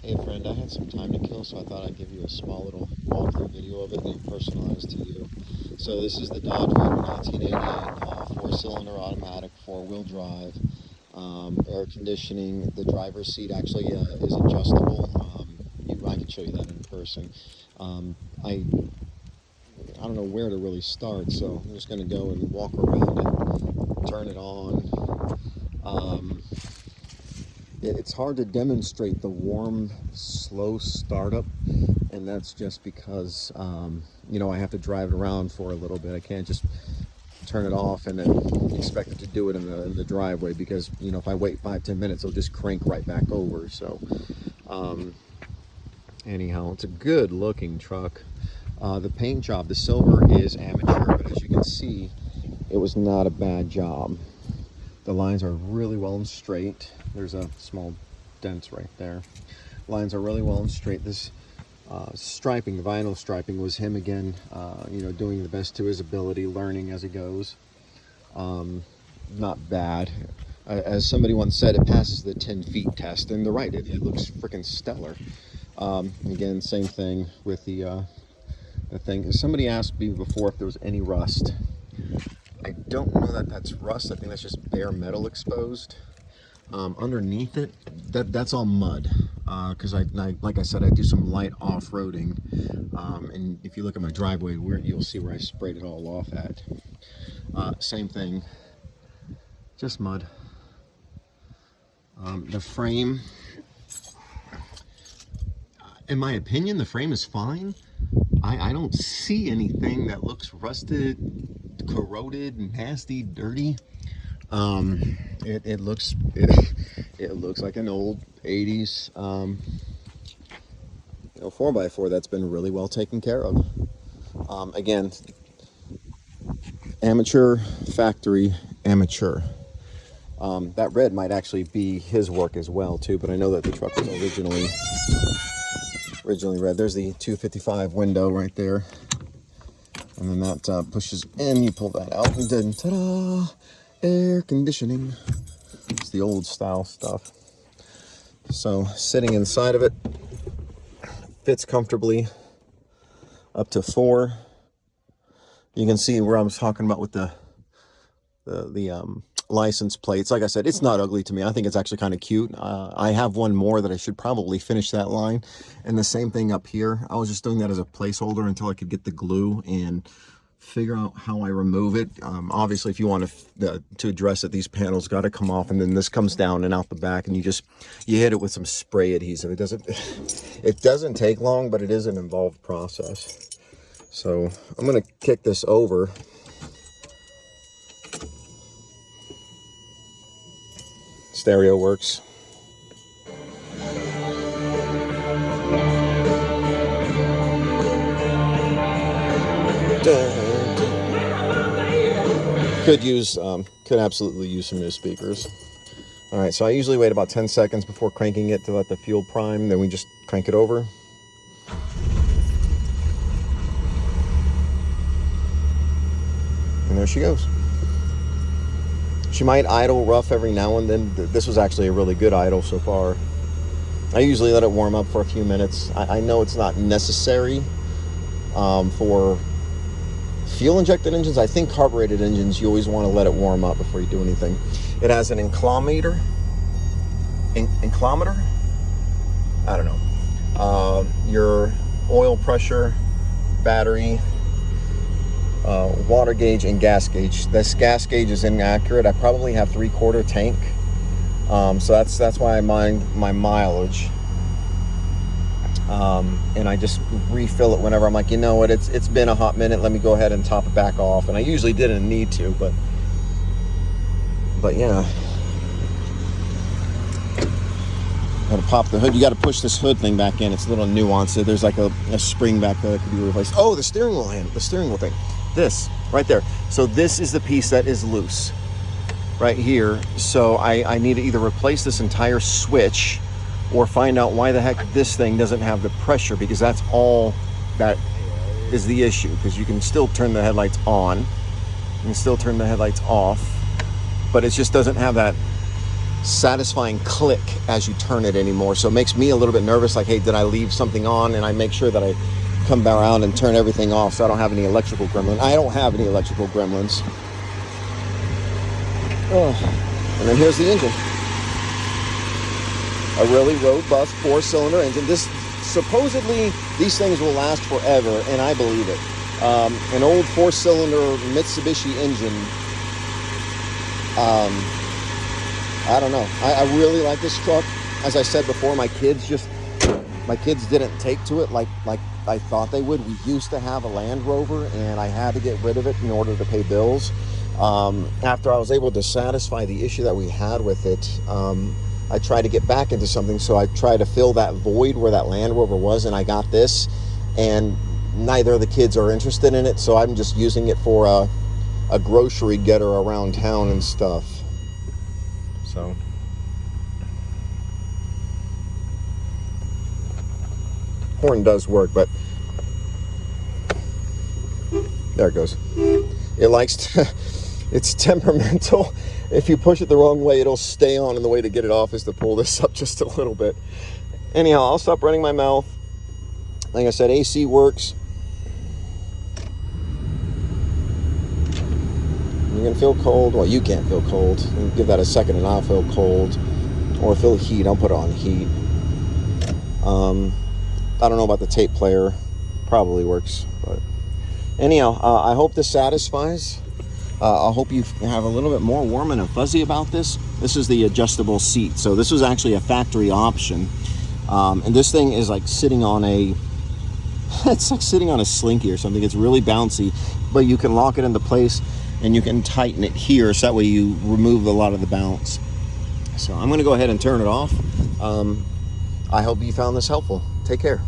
Hey friend, I had some time to kill, so I thought I'd give you a small little walkthrough video of it and personalized to you. So this is the Dodge Motor 1988, four-cylinder automatic, four-wheel drive, air conditioning. The driver's seat actually is adjustable. I can show you that in person. Um, I I don't know where to really start, so I'm just going to go and walk around it, turn it on. Um, it's hard to demonstrate the warm, slow startup, and that's just because I have to drive it around for a little bit. I can't just turn it off and then expect it to do it in the driveway, because if I wait 5-10 minutes, it'll just crank right back over. So anyhow, it's a good looking truck. The paint job, the silver is amateur, but as you can see, it was not a bad job. The lines are really well and straight. There's a small dent right there. Lines are really well and straight. This striping, the vinyl striping, was him again, doing the best to his ability, learning as he goes. Not bad. As somebody once said, it passes the 10 feet test, and they're right, it looks freaking stellar. Again, same thing with the thing. Somebody asked me before if there was any rust. I don't know that that's rust. I think that's just bare metal exposed. Underneath it, that's all mud. Because I like I said, I do some light off-roading, and if you look at my driveway, you'll see where I sprayed it all off at. Same thing, just mud. The frame, in my opinion, the frame is fine. I don't see anything that looks rusted, corroded, nasty, dirty. It looks like an old 80s 4x4 that's been really well taken care of. Again, amateur, factory amateur. That red might actually be his work as well too, but I know that the truck was originally red. There's the 255 window right there, and then that pushes in. You pull that out, and then ta-da! Air conditioning. It's the old style stuff. So sitting inside of it, fits comfortably up to 4. You can see where I was talking about with the license plates. Like I said, it's not ugly to me. I think it's actually kind of cute. I have one more that I should probably finish that line, and the same thing up here. I was just doing that as a placeholder until I could get the glue and figure out how I remove it. Obviously, if you want to address it, these panels got to come off, and then this comes down and out the back, and you hit it with some spray adhesive. It doesn't take long, but it is an involved process. So I'm gonna kick this over. Stereo works. Could absolutely use some new speakers. All right, so I usually wait about 10 seconds before cranking it to let the fuel prime, then we just crank it over. And there she goes. She might idle rough every now and then. This was actually a really good idle so far. I usually let it warm up for a few minutes. I know it's not necessary for fuel-injected engines. I think carbureted engines, you always want to let it warm up before you do anything. It has an inclometer? I don't know. Your oil pressure, battery, water gauge, and gas gauge. This gas gauge is inaccurate. I probably have 3/4 tank, so that's why I mind my mileage. And I just refill it whenever I'm like, you know what, it's been a hot minute, let me go ahead and top it back off. And I usually didn't need to, but yeah. Gotta pop the hood. You gotta push this hood thing back in. It's a little nuanced. There's like a spring back there that could be replaced. Oh, the steering wheel thing. This right there. So this is the piece that is loose right here. So I need to either replace this entire switch or find out why the heck this thing doesn't have the pressure, because that's all that is the issue. Because you can still turn the headlights on, you can still turn the headlights off, but it just doesn't have that satisfying click as you turn it anymore. So it makes me a little bit nervous, like, hey, did I leave something on? And I make sure that I come around and turn everything off so I don't have any electrical gremlins. I don't have any electrical gremlins. Oh. And then here's the engine. A really robust 4-cylinder engine. This supposedly these things will last forever, and I believe it. An old 4-cylinder Mitsubishi engine. I don't know. I really like this truck. As I said before, my kids didn't take to it like I thought they would. We used to have a Land Rover, and I had to get rid of it in order to pay bills. After I was able to satisfy the issue that we had with it, I tried to get back into something, so I tried to fill that void where that Land Rover was, and I got this, and neither of the kids are interested in it, so I'm just using it for a grocery getter around town and stuff. So horn does work, but there it goes. It likes to, it's temperamental. If you push it the wrong way, it'll stay on, and the way to get it off is to pull this up just a little bit. Anyhow, I'll stop running my mouth. Like I said, AC works. You can feel cold. Well, you can't feel cold. You give that a second and I'll feel cold. Or feel heat. I'll put it on heat. I don't know about the tape player. Probably works. But anyhow, I hope this satisfies. I hope you have a little bit more warm and fuzzy about this. This is the adjustable seat. So this was actually a factory option. And this thing is like sitting on a, it's like sitting on a slinky or something. It's really bouncy, but you can lock it into place and you can tighten it here, so that way you remove a lot of the bounce. So I'm going to go ahead and turn it off. I hope you found this helpful. Take care.